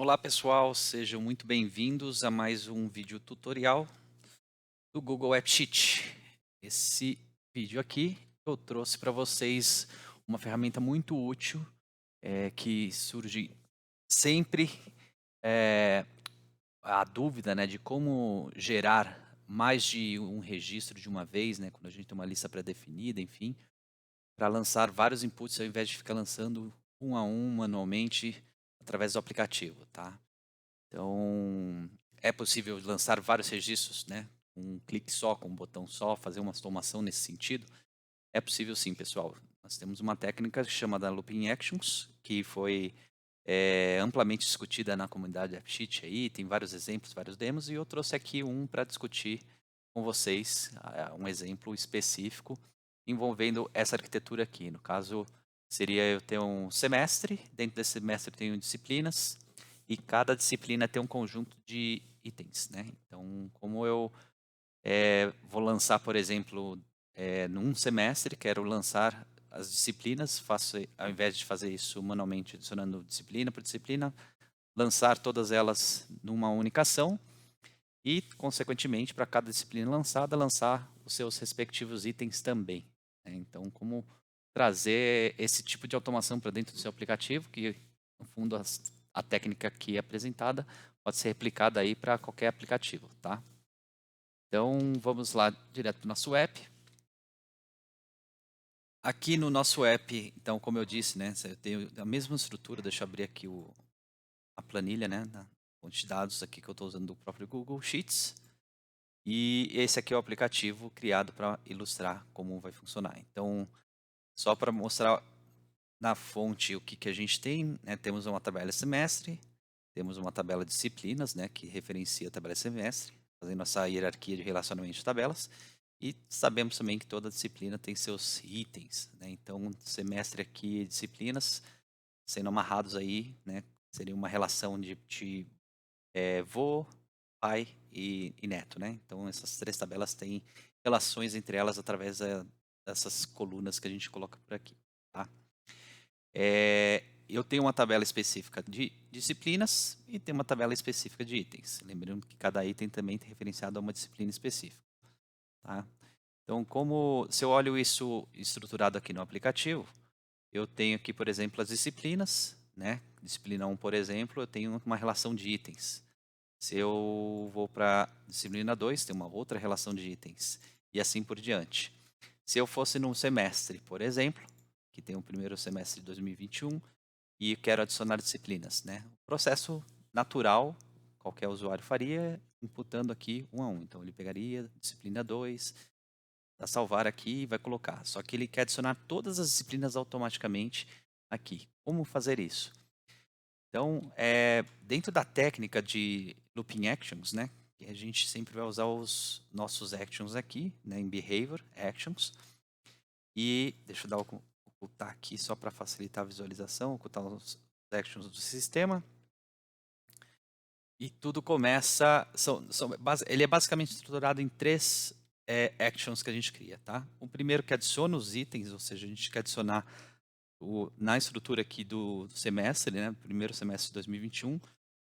Olá pessoal, sejam muito bem-vindos a mais um vídeo tutorial do Google App Sheet. Esse vídeo aqui eu trouxe para vocês uma ferramenta muito útil que surge sempre eh, a dúvida, né, de como gerar mais de um registro de uma vez, né, quando a gente tem uma lista pré-definida, enfim, para lançar vários inputs ao invés de ficar lançando um a um manualmente através do aplicativo, tá? Então, é possível lançar vários registros, né, com um clique só, com um botão só, fazer uma automação nesse sentido? É possível sim, pessoal. Nós temos uma técnica chamada Looping Actions, que foi amplamente discutida na comunidade AppSheet aí, tem vários exemplos, vários demos, e eu trouxe aqui um para discutir com vocês, um exemplo específico envolvendo essa arquitetura aqui. No caso, seria eu ter um semestre, dentro desse semestre eu tenho disciplinas, e cada disciplina tem um conjunto de itens, né? Então, como eu vou lançar, por exemplo, num semestre, quero lançar as disciplinas, faço, ao invés de fazer isso manualmente, adicionando disciplina por disciplina, lançar todas elas numa única ação e, consequentemente, para cada disciplina lançada, lançar os seus respectivos itens também, né? Então, como trazer esse tipo de automação para dentro do seu aplicativo, que, no fundo, a técnica aqui apresentada pode ser replicada aí para qualquer aplicativo, tá? Então, vamos lá direto para o nosso app. Aqui no nosso app, então, como eu disse, né, eu tenho a mesma estrutura, deixa eu abrir aqui a planilha, né, da fonte de dados aqui que eu estou usando do próprio Google Sheets. E esse aqui é o aplicativo criado para ilustrar como vai funcionar. Então, só para mostrar na fonte o que a gente tem, né, temos uma tabela semestre, temos uma tabela de disciplinas, né, que referencia a tabela semestre, fazendo essa hierarquia de relacionamento de tabelas. E sabemos também que toda disciplina tem seus itens, né? Então, semestre aqui, disciplinas sendo amarrados aí, né? Seria uma relação de vô, pai e neto, né? Então, essas três tabelas têm relações entre elas através dessas colunas que a gente coloca por aqui, tá? Eu tenho uma tabela específica de disciplinas e tenho uma tabela específica de itens. Lembrando que cada item também tem referenciado a uma disciplina específica, tá? Então, se eu olho isso estruturado aqui no aplicativo, eu tenho aqui, por exemplo, as disciplinas, né? Disciplina 1, por exemplo, eu tenho uma relação de itens. Se eu vou para disciplina 2, tem uma outra relação de itens. E assim por diante. Se eu fosse num semestre, por exemplo, que tem o primeiro semestre de 2021, e quero adicionar disciplinas, né? O processo natural, qualquer usuário faria, imputando aqui um a um. Então, ele pegaria disciplina 2, dá salvar aqui e vai colocar. Só que ele quer adicionar todas as disciplinas automaticamente aqui. Como fazer isso? Então, dentro da técnica de looping actions, né, que a gente sempre vai usar os nossos actions aqui, né, em behavior actions. E deixa eu dar ocultar aqui só para facilitar a visualização, ocultar os actions do sistema. E tudo começa, ele é basicamente estruturado em três actions que a gente cria, tá? O primeiro que adiciona os itens, ou seja, a gente quer adicionar na estrutura aqui do semestre, né, primeiro semestre de 2021,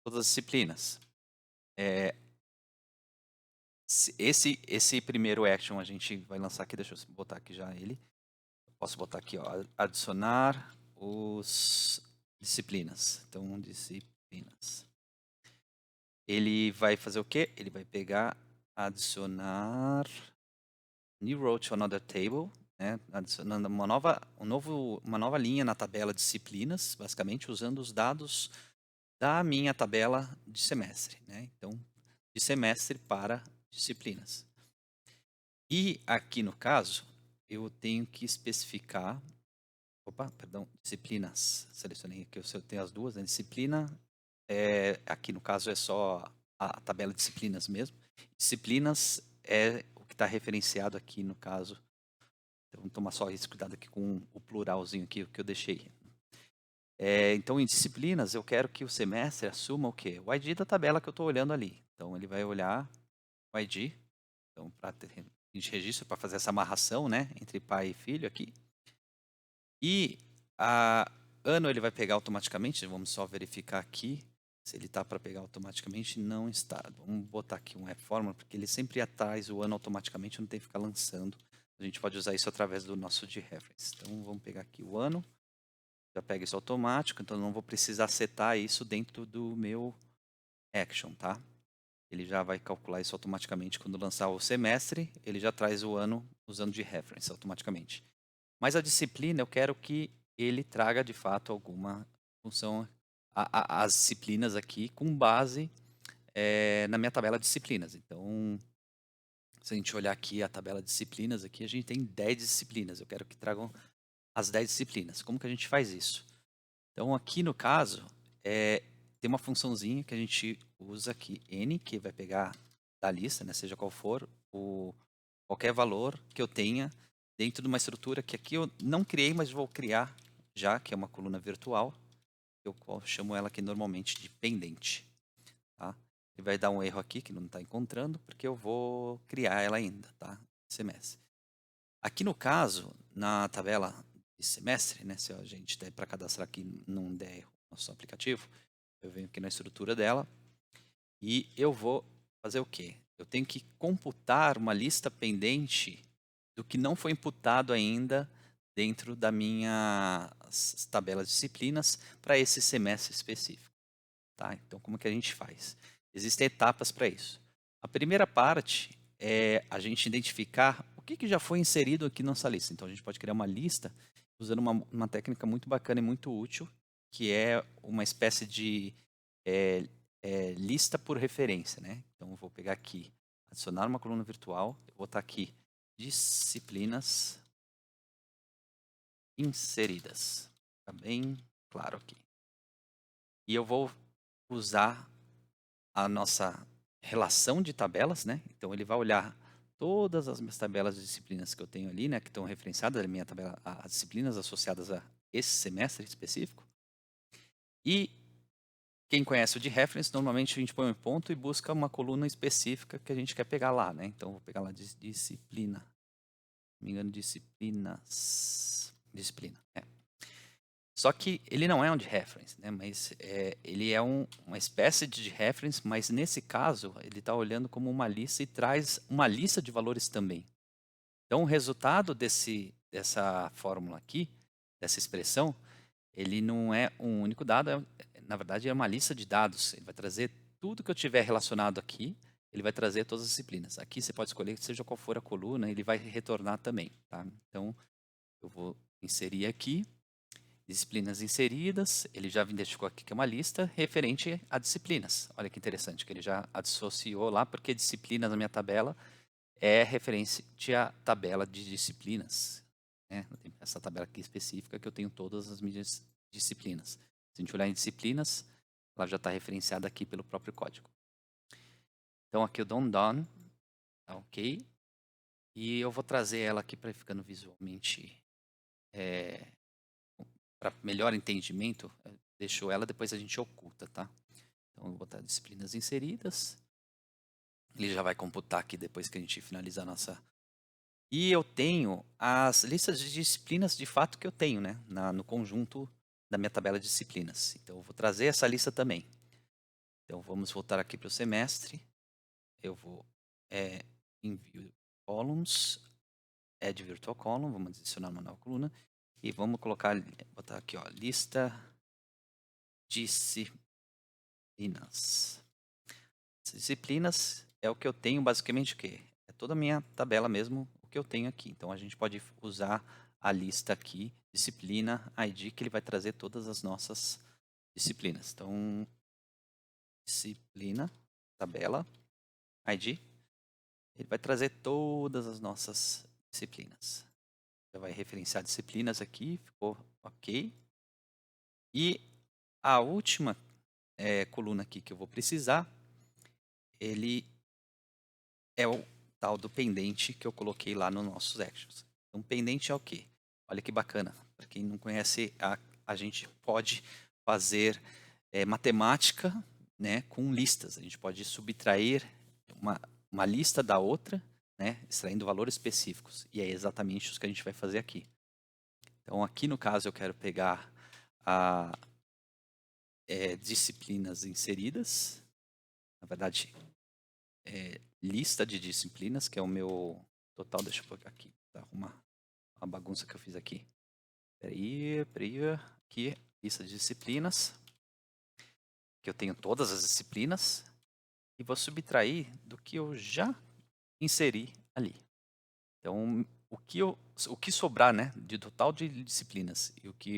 todas as disciplinas. Esse primeiro action a gente vai lançar aqui, deixa eu botar aqui já ele. Posso botar aqui, ó, adicionar os disciplinas. Então, disciplinas. Ele vai fazer o quê? Ele vai pegar, adicionar new row to another table, né? Adicionando uma nova linha na tabela disciplinas, basicamente usando os dados da minha tabela de semestre, né? Então, de semestre para disciplinas. E aqui no caso, eu tenho que especificar, disciplinas. Selecionei aqui, eu tenho as duas, né? Disciplina, aqui no caso é só a tabela de disciplinas mesmo. Disciplinas é o que está referenciado aqui no caso. Então, vamos tomar só esse cuidado aqui com o pluralzinho aqui que eu deixei. Então, em disciplinas, eu quero que o semestre assuma o quê? O ID da tabela que eu estou olhando ali. Então, ele vai olhar o ID. Então, a gente registra para fazer essa amarração, né, entre pai e filho aqui. E a ano ele vai pegar automaticamente, vamos só verificar aqui Se ele está para pegar automaticamente, não está. Vamos botar aqui um Fórmula, porque ele sempre atrás o ano automaticamente, não tem que ficar lançando. A gente pode usar isso através do nosso de reference. Então vamos pegar aqui o ano, já pega isso automático, então não vou precisar setar isso dentro do meu action, tá? Ele já vai calcular isso automaticamente quando lançar o semestre, ele já traz o ano usando de reference automaticamente. Mas a disciplina eu quero que ele traga de fato alguma função, as disciplinas aqui com base na minha tabela de disciplinas. Então, se a gente olhar aqui a tabela de disciplinas, aqui a gente tem 10 disciplinas. Eu quero que tragam as 10 disciplinas. Como que a gente faz isso? Então, aqui no caso, tem uma funçãozinha que a gente usa aqui, n, que vai pegar da lista, né, seja qual for, qualquer valor que eu tenha dentro de uma estrutura que aqui eu não criei, mas vou criar já, que é uma coluna virtual, eu chamo ela aqui normalmente de pendente. Tá? Ele vai dar um erro aqui que não está encontrando, porque eu vou criar ela ainda, tá? Semestre. Aqui no caso, na tabela de semestre, né, se a gente der para cadastrar aqui não der erro no nosso aplicativo, eu venho aqui na estrutura dela e eu vou fazer o quê? Eu tenho que computar uma lista pendente do que não foi imputado ainda dentro da minha tabela de disciplinas para esse semestre específico. Tá? Então, como que a gente faz? Existem etapas para isso. A primeira parte é a gente identificar o que já foi inserido aqui nessa lista. Então, a gente pode criar uma lista usando uma técnica muito bacana e muito útil, que é uma espécie de lista por referência. Né? Então, eu vou pegar aqui, adicionar uma coluna virtual, eu vou botar aqui disciplinas inseridas. Está bem claro aqui. E eu vou usar a nossa relação de tabelas, né? Então ele vai olhar todas as minhas tabelas de disciplinas que eu tenho ali, né? Que estão referenciadas na minha tabela, as disciplinas associadas a esse semestre específico. E quem conhece o de reference, normalmente a gente põe um ponto e busca uma coluna específica que a gente quer pegar lá, né? Então vou pegar lá disciplina. Se não me engano, disciplinas. Disciplina. Só que ele não é um de reference, né? Mas ele é uma espécie de reference, mas nesse caso ele está olhando como uma lista e traz uma lista de valores também. Então o resultado dessa fórmula aqui, dessa expressão, ele não é um único dado, na verdade é uma lista de dados. Ele vai trazer tudo que eu tiver relacionado aqui, ele vai trazer todas as disciplinas. Aqui você pode escolher, seja qual for a coluna, ele vai retornar também. Tá? Então eu vou inserir aqui. Disciplinas inseridas, ele já identificou aqui que é uma lista referente a disciplinas. Olha que interessante, que ele já associou lá, porque disciplinas na minha tabela é referente à tabela de disciplinas. Né? Essa tabela aqui específica que eu tenho todas as minhas disciplinas. Se a gente olhar em disciplinas, ela já está referenciada aqui pelo próprio código. Então aqui o done, tá ok. E eu vou trazer ela aqui para ficando visualmente para melhor entendimento, deixo ela, depois a gente oculta, tá? Então, eu vou botar disciplinas inseridas. Ele já vai computar aqui depois que a gente finalizar a nossa... E eu tenho as listas de disciplinas de fato que eu tenho, né? No conjunto da minha tabela de disciplinas. Então, eu vou trazer essa lista também. Então, vamos voltar aqui para o semestre. Eu vou envio columns, add virtual column, vamos adicionar uma nova coluna. E vamos botar aqui, ó, lista disciplinas. Disciplinas é o que eu tenho basicamente o quê? É toda a minha tabela mesmo, o que eu tenho aqui. Então a gente pode usar a lista aqui, disciplina ID, que ele vai trazer todas as nossas disciplinas. Então, disciplina, tabela, ID, ele vai trazer todas as nossas disciplinas. Já vai referenciar disciplinas aqui, ficou ok. E a última coluna aqui que eu vou precisar, ele é o tal do pendente que eu coloquei lá nos nossos actions. Então, pendente é o quê? Olha que bacana. Para quem não conhece, a gente pode fazer matemática, né, com listas. A gente pode subtrair uma lista da outra, né, extraindo valores específicos. E é exatamente isso que a gente vai fazer aqui. Então, aqui no caso, eu quero pegar disciplinas inseridas. Na verdade, lista de disciplinas, que é o meu total. Deixa eu pegar aqui, tá? Arrumar uma bagunça que eu fiz aqui. Peraí. Aqui, lista de disciplinas. Que eu tenho todas as disciplinas. E vou subtrair do que eu já inseri ali. Então, o que sobrar, né, de total de disciplinas e o que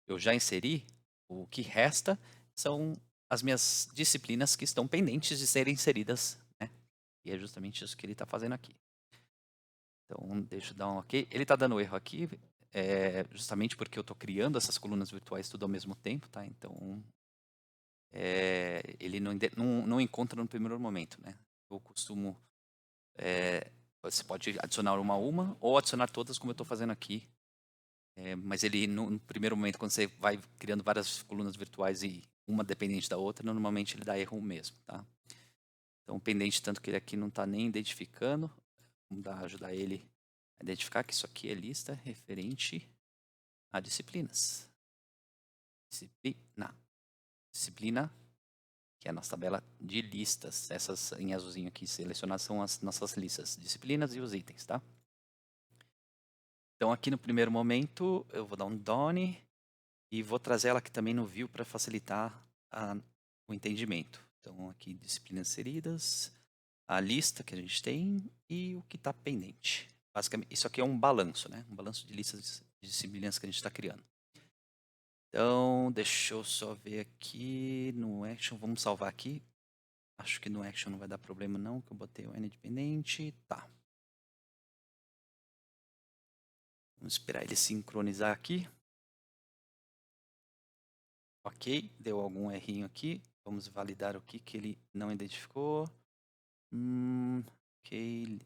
eu já inseri, o que resta são as minhas disciplinas que estão pendentes de serem inseridas, né? E é justamente isso que ele está fazendo aqui. Então, deixa eu dar um ok. Ele está dando erro aqui, justamente porque eu estou criando essas colunas virtuais tudo ao mesmo tempo, tá? Então, ele não encontra no primeiro momento, né? Eu costumo... você pode adicionar uma ou adicionar todas, como eu estou fazendo aqui. Mas ele, no primeiro momento, quando você vai criando várias colunas virtuais e uma dependente da outra, normalmente ele dá erro mesmo, tá? Então, pendente, tanto que ele aqui não está nem identificando, vamos ajudar ele a identificar que isso aqui é lista referente a disciplinas. Disciplina, que é a nossa tabela de listas. Essas em azulzinho aqui selecionadas são as nossas listas, disciplinas e os itens, tá? Então, aqui no primeiro momento, eu vou dar um done e vou trazer ela aqui também no view para facilitar o entendimento. Então, aqui, disciplinas inseridas, a lista que a gente tem e o que está pendente. Basicamente, isso aqui é um balanço, né? Um balanço de listas de disciplinas que a gente está criando. Então, deixa eu só ver aqui no Action. Vamos salvar aqui. Acho que no Action não vai dar problema não, que eu botei o N dependente. Tá. Vamos esperar ele sincronizar aqui. Ok, deu algum errinho aqui. Vamos validar o que ele não identificou. Ok,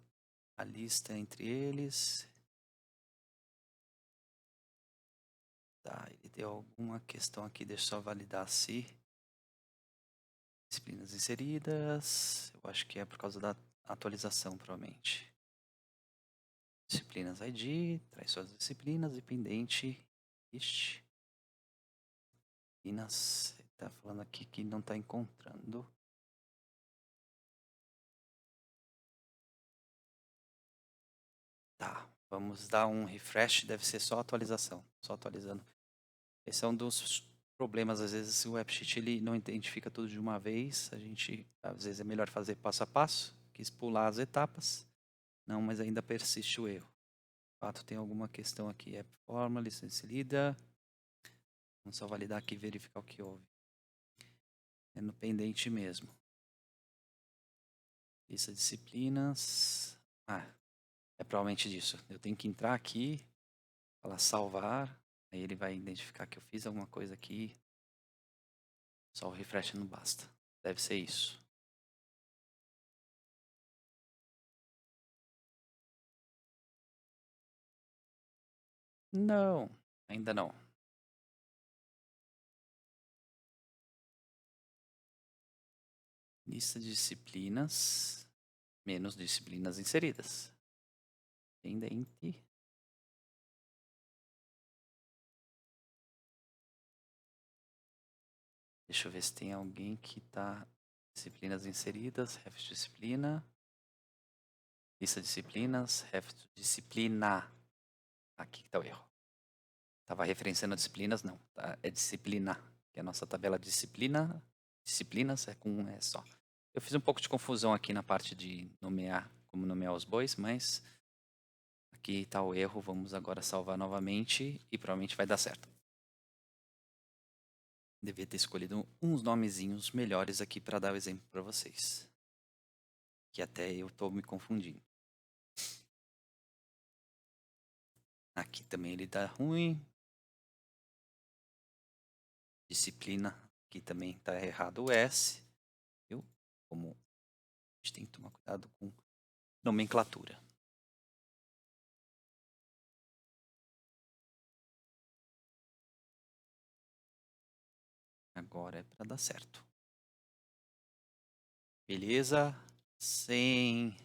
a lista entre eles. Tá, ele deu alguma questão aqui, deixa eu só validar se. Disciplinas inseridas. Eu acho que é por causa da atualização, provavelmente. Disciplinas ID, traz suas disciplinas, dependente. Ixi. Disciplinas, ele tá falando aqui que não tá encontrando. Tá, vamos dar um refresh, deve ser só atualização, só atualizando. Esse é um dos problemas, às vezes o AppSheet ele não identifica tudo de uma vez, às vezes é melhor fazer passo a passo, quis pular as etapas, não, mas ainda persiste o erro. De fato, tem alguma questão aqui, app forma, licença inserida, vamos só validar aqui e verificar o que houve. É no pendente mesmo. Lista de disciplinas, é provavelmente disso, eu tenho que entrar aqui, falar salvar, aí ele vai identificar que eu fiz alguma coisa aqui. Só o refresh não basta. Deve ser isso. Não, ainda não. Lista de disciplinas menos disciplinas inseridas. Pendente. Deixa eu ver se tem alguém que tá disciplinas inseridas, ref disciplina. Lista de disciplinas, ref disciplina. Aqui que tá o erro. Tava referenciando disciplinas, não. Tá? É disciplina, que é a nossa tabela de disciplina. Disciplinas é com um é só. Eu fiz um pouco de confusão aqui na parte de nomear, como nomear os bois, mas aqui está o erro. Vamos agora salvar novamente e provavelmente vai dar certo. Devia ter escolhido uns nomezinhos melhores aqui para dar o exemplo para vocês. Que até eu estou me confundindo. Aqui também ele dá ruim. Disciplina, aqui também está errado o S. Viu? Como a gente tem que tomar cuidado com nomenclatura. Agora é para dar certo. Beleza? Sem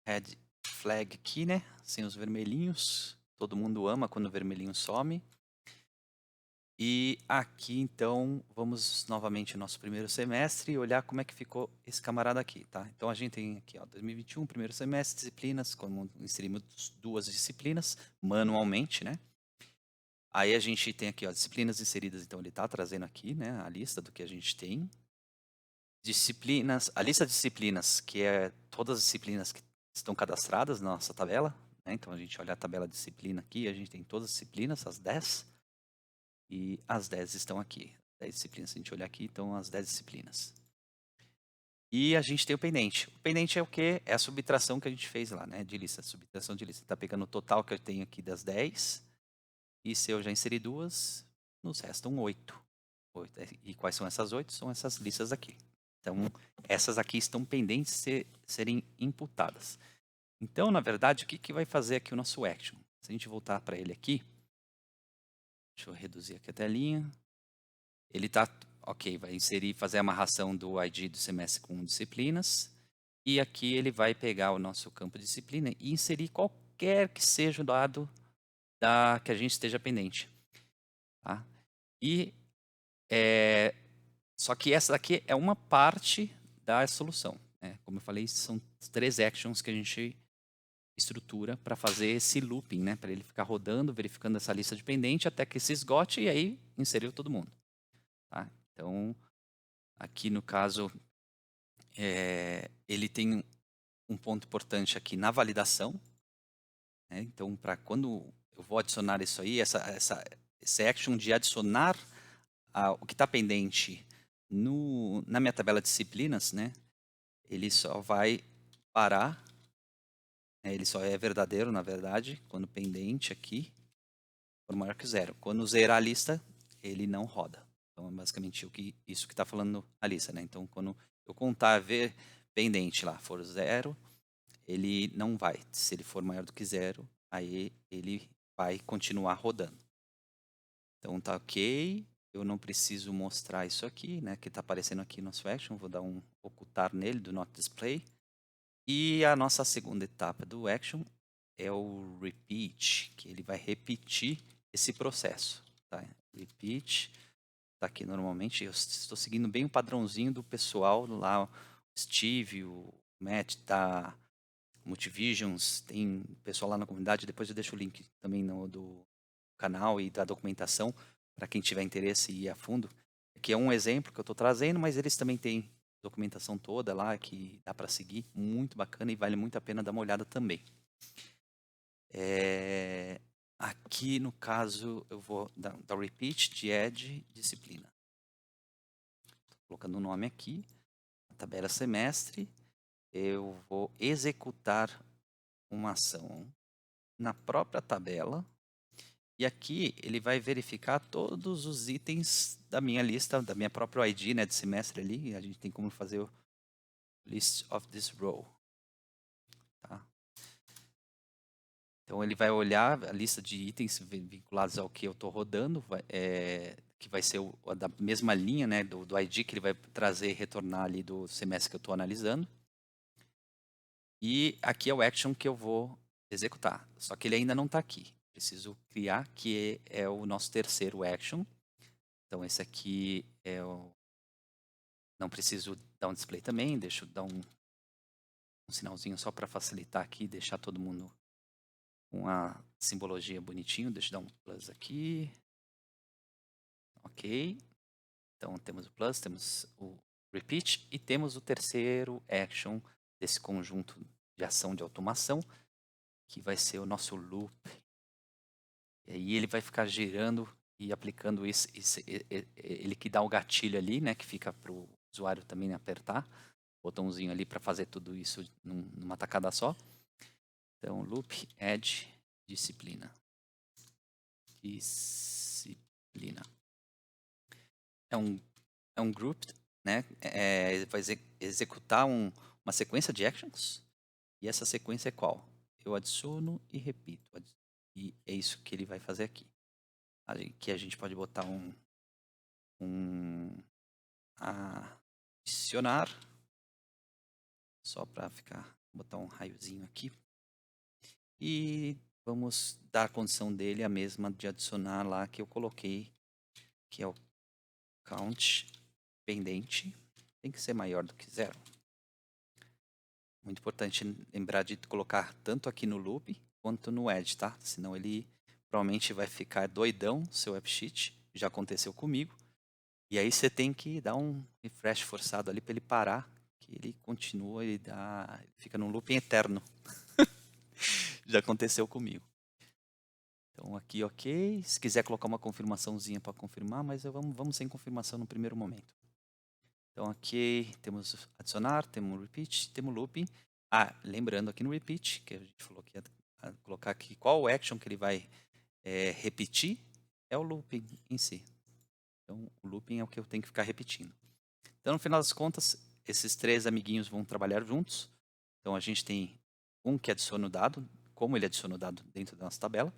red flag aqui, né? Sem os vermelhinhos. Todo mundo ama quando o vermelhinho some. E aqui, então, vamos novamente ao nosso primeiro semestre e olhar como é que ficou esse camarada aqui, tá? Então, a gente tem aqui, ó, 2021, primeiro semestre, disciplinas, como inserimos 2 disciplinas manualmente, né? Aí a gente tem aqui, ó, disciplinas inseridas, então ele está trazendo aqui, né, a lista do que a gente tem. Disciplinas, a lista de disciplinas, que é todas as disciplinas que estão cadastradas na nossa tabela, né? Então a gente olha a tabela de disciplina aqui, a gente tem todas as disciplinas, as 10, e as 10 estão aqui. 10 disciplinas, se a gente olhar aqui, então as 10 disciplinas. E a gente tem o pendente. O pendente é o quê? É a subtração que a gente fez lá, né, de lista, subtração de lista. Está pegando o total que eu tenho aqui das 10, e se eu já inseri 2, nos restam 8. E quais são essas 8? São essas listas aqui. Então, essas aqui estão pendentes de serem imputadas. Então, na verdade, o que vai fazer aqui o nosso action? Se a gente voltar para ele aqui, deixa eu reduzir aqui a telinha. Ele está, ok, vai inserir, fazer a amarração do ID do semestre com disciplinas. E aqui ele vai pegar o nosso campo de disciplina e inserir qualquer que seja o dado que a gente esteja pendente. Tá? E só que essa daqui é uma parte da solução, né? Como eu falei, são 3 actions que a gente estrutura para fazer esse looping, né? Para ele ficar rodando, verificando essa lista de pendente até que se esgote e aí inseriu todo mundo. Tá? Então, aqui no caso, ele tem um ponto importante aqui na validação, né? Então, para quando eu vou adicionar isso aí, esse action de adicionar o que está pendente na minha tabela de disciplinas, né? Ele só vai parar, né? Ele só é verdadeiro, na verdade, quando pendente aqui for maior que 0. Quando zerar a lista, ele não roda. Então, é basicamente isso que está falando a lista, né? Então, quando eu contar ver pendente lá for 0, ele não vai. Se ele for maior do que 0, aí ele vai continuar rodando. Então, tá ok. Eu não preciso mostrar isso aqui, né? Que está aparecendo aqui no nosso action. Vou dar um ocultar nele, do not display. E a nossa segunda etapa do action é o repeat, que ele vai repetir esse processo. Tá? Repeat, tá aqui normalmente, eu estou seguindo bem o padrãozinho do pessoal lá, o Steve, o Matt da Multivisions, tem pessoal lá na comunidade, depois eu deixo o link também do canal e da documentação, para quem tiver interesse e ir a fundo. Aqui é um exemplo que eu estou trazendo, mas eles também têm documentação toda lá que dá para seguir, muito bacana e vale muito a pena dar uma olhada também. Aqui no caso eu vou dar repeat de add disciplina. Tô colocando o nome aqui, tabela semestre, eu vou executar uma ação na própria tabela. E aqui ele vai verificar todos os itens da minha lista, da minha própria ID, né, de semestre ali. A gente tem como fazer o list of this row. Tá? Então ele vai olhar a lista de itens vinculados ao que eu estou rodando, que vai ser da mesma linha, né, do ID que ele vai trazer e retornar ali do semestre que eu estou analisando. E aqui é o action que eu vou executar. Só que ele ainda não está aqui. Preciso criar, que é o nosso terceiro action. Então esse aqui é o... Não preciso dar um display também, deixa eu dar um sinalzinho só para facilitar aqui, deixar todo mundo com a simbologia bonitinho. Deixa eu dar um plus aqui. Ok. Então temos o plus, temos o repeat e temos o terceiro action desse conjunto de ação de automação, que vai ser o nosso loop. E aí ele vai ficar girando e aplicando isso, ele que dá o gatilho ali, né, que fica para o usuário também apertar o botãozinho ali para fazer tudo isso numa tacada só. Então, loop add disciplina. Disciplina. É um group, né? Vai executar uma sequência de actions. E essa sequência é qual? Eu adiciono e repito. E é isso que ele vai fazer aqui. Aqui a gente pode botar adicionar, só para botar um raiozinho aqui. E vamos dar a condição dele a mesma de adicionar lá que eu coloquei que é o count pendente, tem que ser maior do que 0. Muito importante lembrar de colocar tanto aqui no loop quanto no edge, tá? Senão ele provavelmente vai ficar doidão, seu AppSheet. Já aconteceu comigo. E aí você tem que dar um refresh forçado ali para ele parar, que ele continua, ele fica num looping eterno. Já aconteceu comigo. Então aqui, ok. Se quiser colocar uma confirmaçãozinha para confirmar, mas vamos sem confirmação no primeiro momento. Então aqui temos adicionar, temos repeat, temos looping. Lembrando aqui no repeat, que a gente falou que ia colocar aqui qual o action que ele vai repetir, é o looping em si. Então o looping é o que eu tenho que ficar repetindo. Então no final das contas, esses três amiguinhos vão trabalhar juntos. Então a gente tem um que adiciona o dado, como ele adiciona o dado dentro da nossa tabela.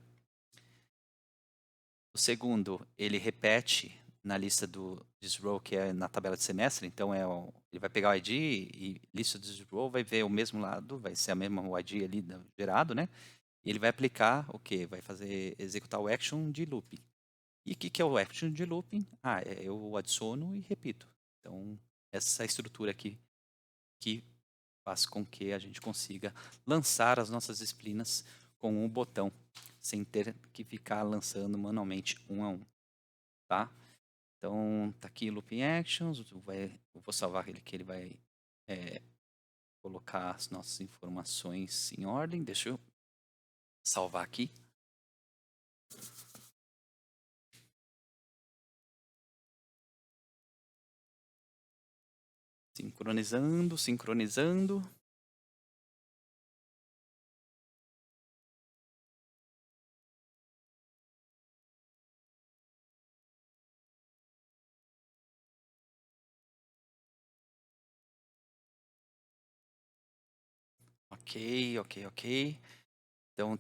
O segundo, ele repete na lista do thisRow, que é na tabela de semestre. Então, ele vai pegar o ID e lista do thisRow, vai ver o mesmo lado, vai ser a mesma o ID ali gerado, né? E ele vai aplicar o quê? Vai executar o action de looping. E o que é o action de looping? Eu adiciono e repito. Então, essa estrutura aqui que faz com que a gente consiga lançar as nossas disciplinas com um botão, sem ter que ficar lançando manualmente um a um, tá? Então, tá aqui Looping Actions, eu vou salvar ele que ele vai colocar as nossas informações em ordem. Deixa eu salvar aqui. Sincronizando. Ok. Então,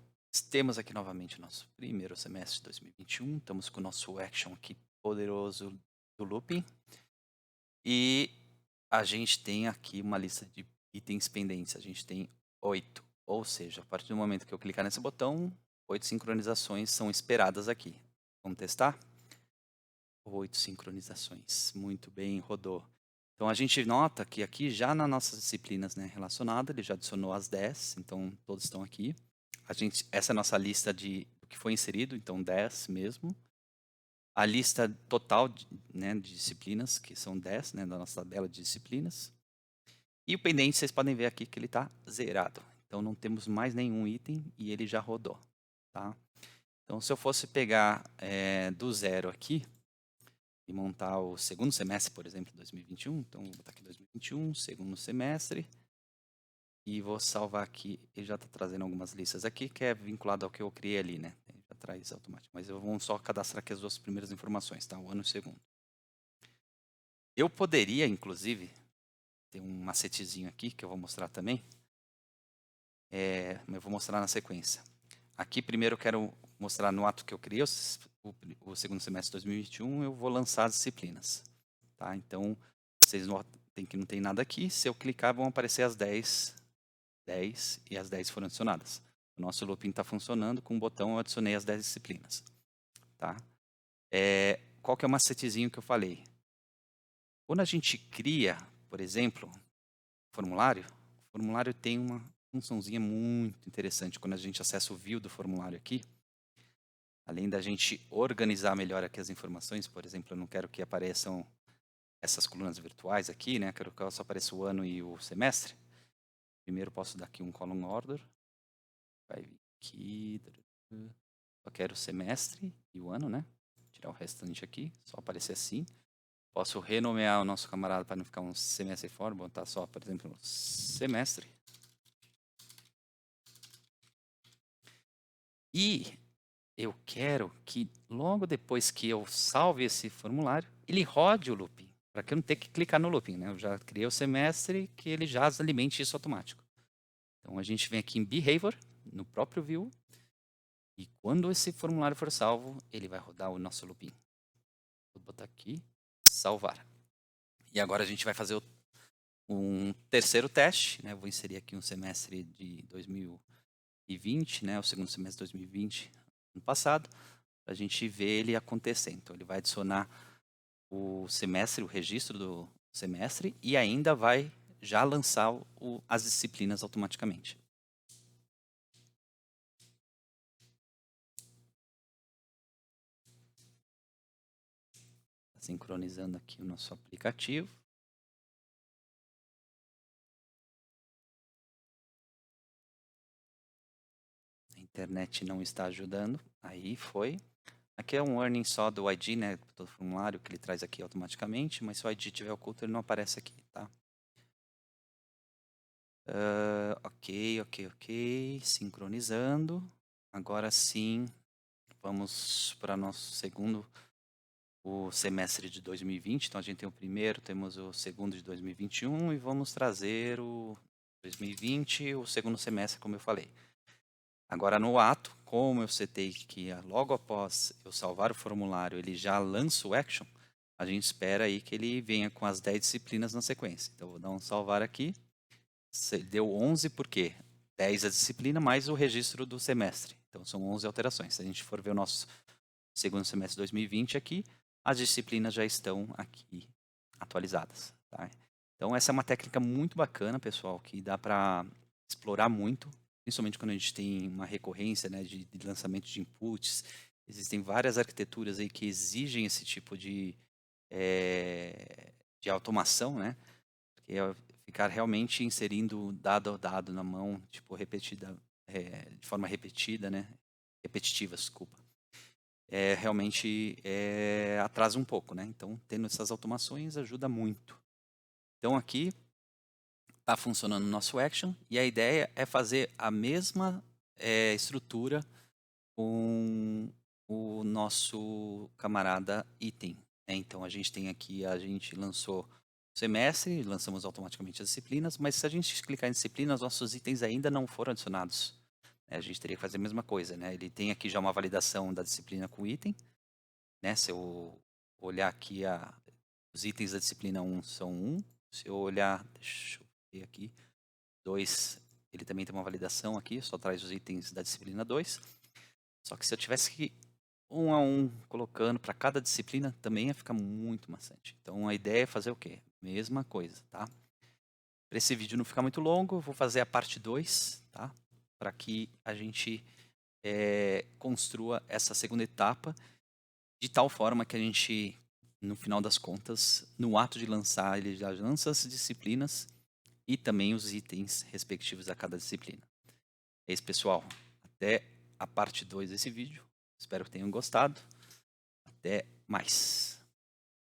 temos aqui novamente o nosso primeiro semestre de 2021. Estamos com o nosso action aqui poderoso do looping. E a gente tem aqui uma lista de itens pendentes. A gente tem 8. Ou seja, a partir do momento que eu clicar nesse botão, 8 sincronizações são esperadas aqui. Vamos testar? 8 sincronizações. Muito bem, rodou. Então a gente nota que aqui já nas nossas disciplinas, né, relacionadas, ele já adicionou as 10, então todos estão aqui. Essa é a nossa lista do que foi inserido, então 10 mesmo. A lista total né, de disciplinas, que são 10, né, da nossa tabela de disciplinas. E o pendente, vocês podem ver aqui que ele está zerado. Então não temos mais nenhum item e ele já rodou. Tá? Então se eu fosse pegar do zero aqui, e montar o segundo semestre, por exemplo, 2021. Então, vou botar aqui 2021, segundo semestre. E vou salvar aqui. Ele já está trazendo algumas listas aqui, que é vinculado ao que eu criei ali, né? Ele já traz automático. Mas eu vou só cadastrar aqui as duas primeiras informações, tá? O ano e o segundo. Eu poderia, inclusive, ter um macetezinho aqui, que eu vou mostrar também. Eu vou mostrar na sequência. Aqui, primeiro, eu quero mostrar no ato que eu criei, o segundo semestre de 2021, eu vou lançar as disciplinas. Tá? Então, vocês notem que não tem nada aqui. Se eu clicar, vão aparecer as 10 e as 10 foram adicionadas. O nosso looping está funcionando. Com o botão, eu adicionei as 10 disciplinas. Tá? Qual que é o macetezinho que eu falei? Quando a gente cria, por exemplo, o formulário tem uma funçãozinha muito interessante. Quando a gente acessa o view do formulário aqui, além da gente organizar melhor aqui as informações, por exemplo, eu não quero que apareçam essas colunas virtuais aqui, né? Quero que só apareça o ano e o semestre. Primeiro posso dar aqui um column order. Vai vir aqui. Só quero o semestre e o ano, né? Tirar o restante aqui, só aparecer assim. Posso renomear o nosso camarada para não ficar um semestre fora, botar só, por exemplo, semestre. E eu quero que logo depois que eu salve esse formulário, ele rode o looping, para que eu não tenha que clicar no looping, né? Eu já criei o semestre, que ele já alimente isso automático. Então a gente vem aqui em Behavior, no próprio View, e quando esse formulário for salvo, ele vai rodar o nosso looping. Vou botar aqui, salvar. E agora a gente vai fazer um terceiro teste, né? Vou inserir aqui um semestre de 2020, né? O segundo semestre de 2020, ano passado. para a gente ver ele acontecendo. Então, ele vai adicionar o semestre, o registro do semestre, e ainda vai já lançar as disciplinas automaticamente. Sincronizando aqui o nosso aplicativo. A internet não está ajudando. Aí foi. Aqui é um earning só do ID, né? Do formulário que ele traz aqui automaticamente, mas se o ID estiver oculto, ele não aparece aqui, tá? Ok. Sincronizando. Agora sim, vamos para nosso segundo, o semestre de 2020. Então a gente tem o primeiro, temos o segundo de 2021 e vamos trazer o 2020, o segundo semestre, como eu falei. Agora no ato, como eu setei que logo após eu salvar o formulário, ele já lança o action, a gente espera aí que ele venha com as 10 disciplinas na sequência. Então eu vou dar um salvar aqui. Deu 11 porque 10 a disciplina mais o registro do semestre. Então são 11 alterações. Se a gente for ver o nosso segundo semestre de 2020 aqui, as disciplinas já estão aqui atualizadas. Tá? Então essa é uma técnica muito bacana, pessoal, que dá para explorar muito, principalmente quando a gente tem uma recorrência, né, de lançamento de inputs. Existem várias arquiteturas aí que exigem esse tipo de automação, né? Porque ficar realmente inserindo dado a dado na mão, tipo repetida, de forma repetida, né? Repetitiva, desculpa. Realmente atrasa um pouco, né? Então, tendo essas automações ajuda muito. Então, aqui está funcionando o nosso action e a ideia é fazer a mesma estrutura com o nosso camarada item. Né? Então, a gente tem aqui, a gente lançou o semestre, lançamos automaticamente as disciplinas, mas se a gente clicar em disciplinas, nossos itens ainda não foram adicionados. A gente teria que fazer a mesma coisa, né? Ele tem aqui já uma validação da disciplina com item, né? Se eu olhar aqui, os itens da disciplina 1 são 1. Se eu olhar, deixa eu ver aqui, 2, ele também tem uma validação aqui, só traz os itens da disciplina 2. Só que se eu tivesse que um a um colocando para cada disciplina, também ia ficar muito maçante. Então a ideia é fazer o quê? Mesma coisa, tá? Para esse vídeo não ficar muito longo, eu vou fazer a parte 2, tá? Para que a gente construa essa segunda etapa de tal forma que a gente, no final das contas, no ato de lançar, ele já lança as disciplinas e também os itens respectivos a cada disciplina. É isso, pessoal. Até a parte 2 desse vídeo. Espero que tenham gostado. Até mais.